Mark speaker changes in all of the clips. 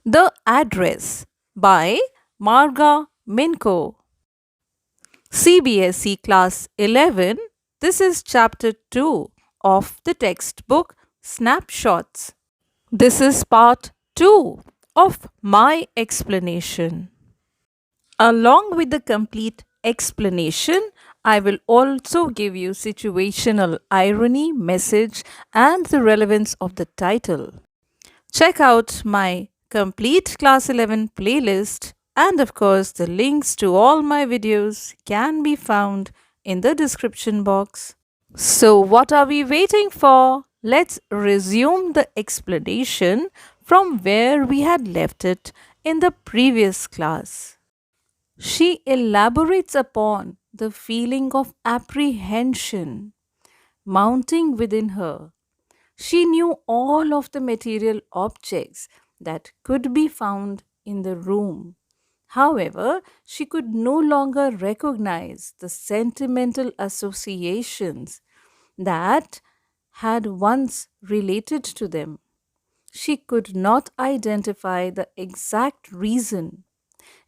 Speaker 1: The Address by Marga Minko. CBSE Class 11. This is Chapter 2 of the textbook Snapshots. This is Part 2 of my explanation. Along with the complete explanation, I will also give you situational irony, message, and the relevance of the title. Check out my complete Class 11 playlist, and of course, the links to all my videos can be found in the description box. So, what are we waiting for? Let's resume the explanation from where we had left it in the previous class. She elaborates upon the feeling of apprehension mounting within her. She knew all of the material objects that could be found in the room. However, she could no longer recognize the sentimental associations that had once related to them. She could not identify the exact reason.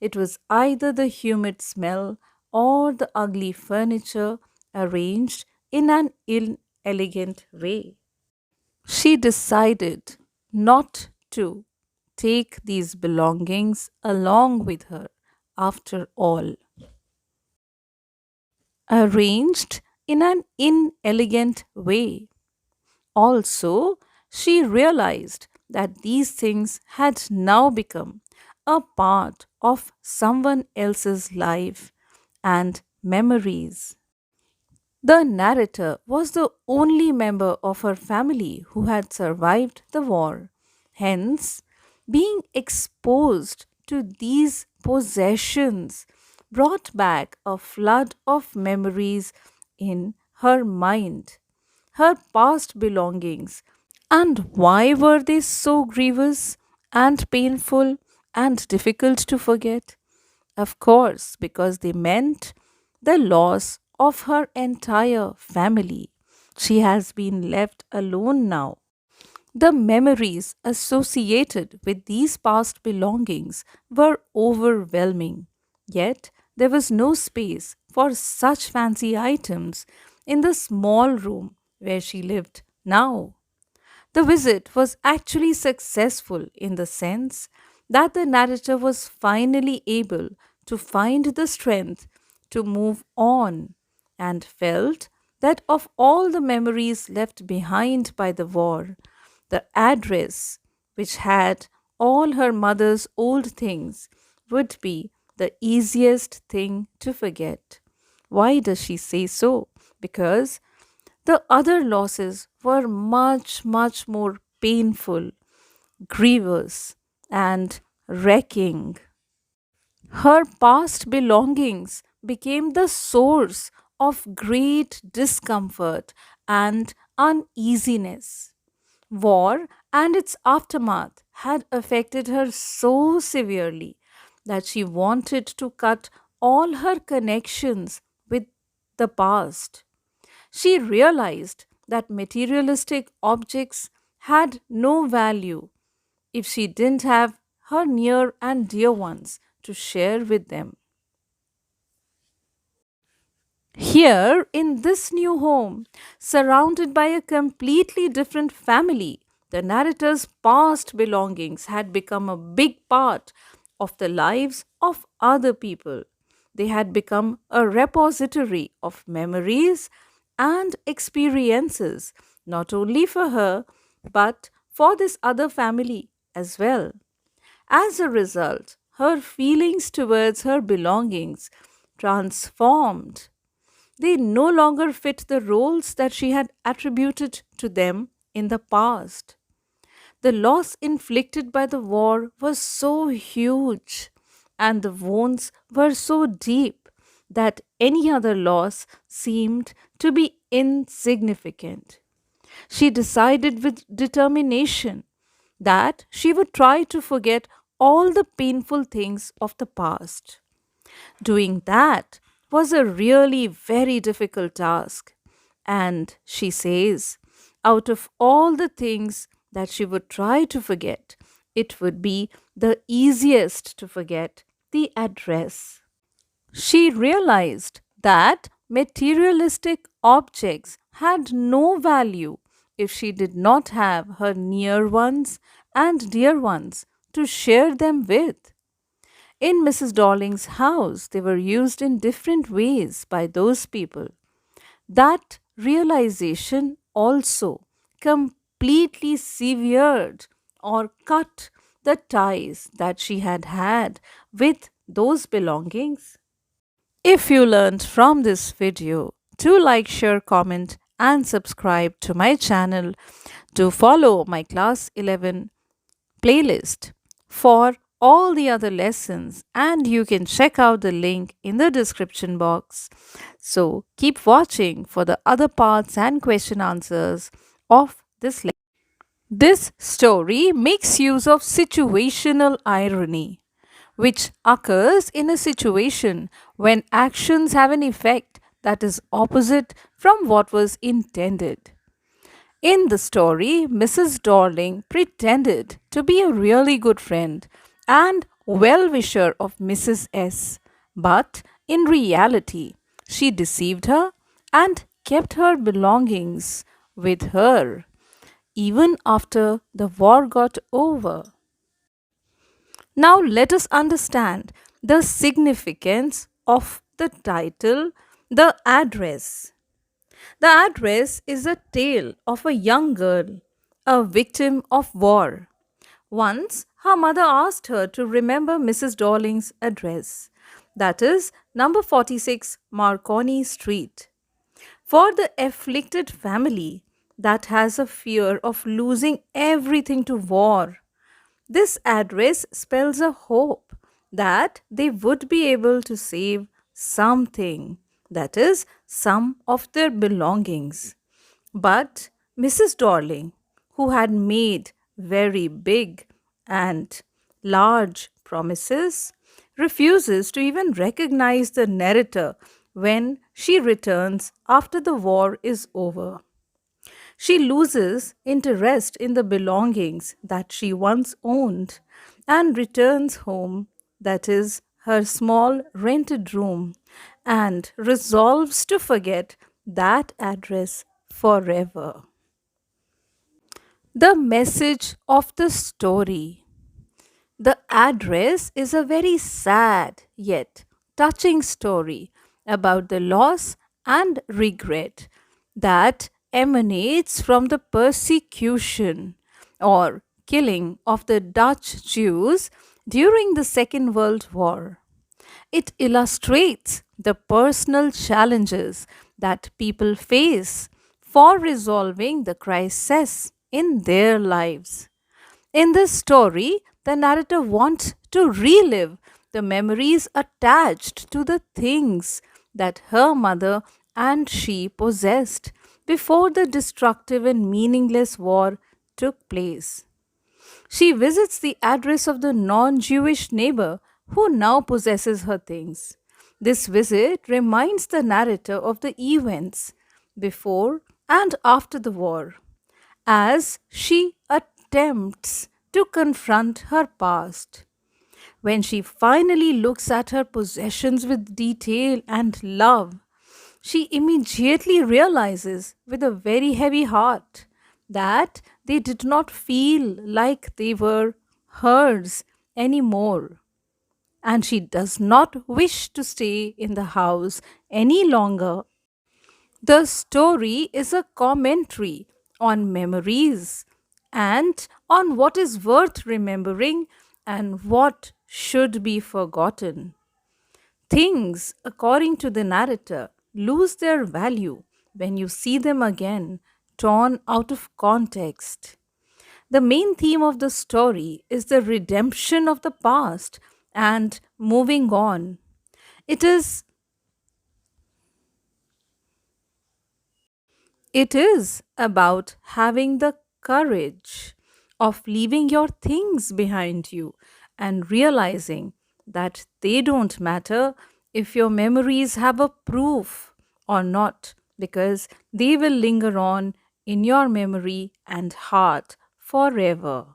Speaker 1: It was either the humid smell or the ugly furniture arranged in an inelegant way. She decided not to take these belongings along with her after all. Arranged in an inelegant way. Also, she realized that these things had now become a part of someone else's life and memories. The narrator was the only member of her family who had survived the war. Hence, being exposed to these possessions brought back a flood of memories in her mind, her past belongings. And why were they so grievous and painful and difficult to forget? Of course, because they meant the loss of her entire family. She has been left alone now. The memories associated with these past belongings were overwhelming. Yet, there was no space for such fancy items in the small room where she lived now. The visit was actually successful in the sense that the narrator was finally able to find the strength to move on and felt that of all the memories left behind by the war, the address, which had all her mother's old things, would be the easiest thing to forget. Why does she say so? Because the other losses were much, much more painful, grievous, and wrecking. Her past belongings became the source of great discomfort and uneasiness. War and its aftermath had affected her so severely that she wanted to cut all her connections with the past. She realized that materialistic objects had no value if she didn't have her near and dear ones to share with them. Here, in this new home, surrounded by a completely different family, the narrator's past belongings had become a big part of the lives of other people. They had become a repository of memories and experiences, not only for her, but for this other family as well. As a result, her feelings towards her belongings transformed. They no longer fit the roles that she had attributed to them in the past. The loss inflicted by the war was so huge and the wounds were so deep that any other loss seemed to be insignificant. She decided with determination that she would try to forget all the painful things of the past. Doing that was a really very difficult task. And she says, out of all the things that she would try to forget, it would be the easiest to forget the address. She realized that materialistic objects had no value if she did not have her near ones and dear ones to share them with. In Mrs. Darling's house, they were used in different ways by those people. That realization also completely severed or cut the ties that she had had with those belongings. If you learned from this video, do like, share, comment, and subscribe to my channel to follow my class 11 playlist for all the other lessons, and you can check out the link in the description box. So keep watching for the other parts and question answers of this lesson. This story makes use of situational irony, which occurs in a situation when actions have an effect that is opposite from what was intended. In the story, Mrs. Darling pretended to be a really good friend and well wisher of Mrs. S, but in reality, she deceived her and kept her belongings with her even after the war got over. Now, let us understand the significance of the title, The Address. The address is a tale of a young girl, a victim of war. Once, her mother asked her to remember Mrs. Darling's address, that is, number 46 Marconi Street. For the afflicted family that has a fear of losing everything to war, this address spells a hope that they would be able to save something, that is, some of their belongings. But Mrs. Darling, who had made very big and large promises, refuses to even recognize the narrator when she returns after the war is over. She loses interest in the belongings that she once owned and returns home, that is, her small rented room, and resolves to forget that address forever. The message of the story. The address is a very sad yet touching story about the loss and regret that emanates from the persecution or killing of the Dutch Jews during the Second World War. It illustrates the personal challenges that people face for resolving the crisis in their lives. In this story, the narrator wants to relive the memories attached to the things that her mother and she possessed before the destructive and meaningless war took place. She visits the address of the non Jewish neighbor who now possesses her things. This visit reminds the narrator of the events before and after the war as she attempts to confront her past. When she finally looks at her possessions with detail and love, she immediately realizes with a very heavy heart that they did not feel like they were hers anymore. And she does not wish to stay in the house any longer. The story is a commentary on memories and on what is worth remembering and what should be forgotten. Things, according to the narrator, lose their value when you see them again, torn out of context. The main theme of the story is the redemption of the past and moving on. It is It is about having the courage of leaving your things behind you and realizing that they don't matter if your memories have a proof or not, because they will linger on in your memory and heart forever.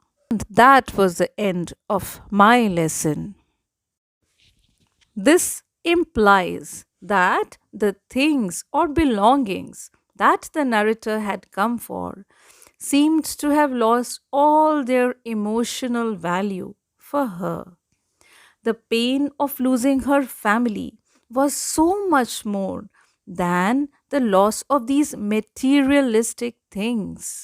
Speaker 1: That was the end of my lesson. This implies that the things or belongings that the narrator had come for seemed to have lost all their emotional value for her. The pain of losing her family was so much more than the loss of these materialistic things.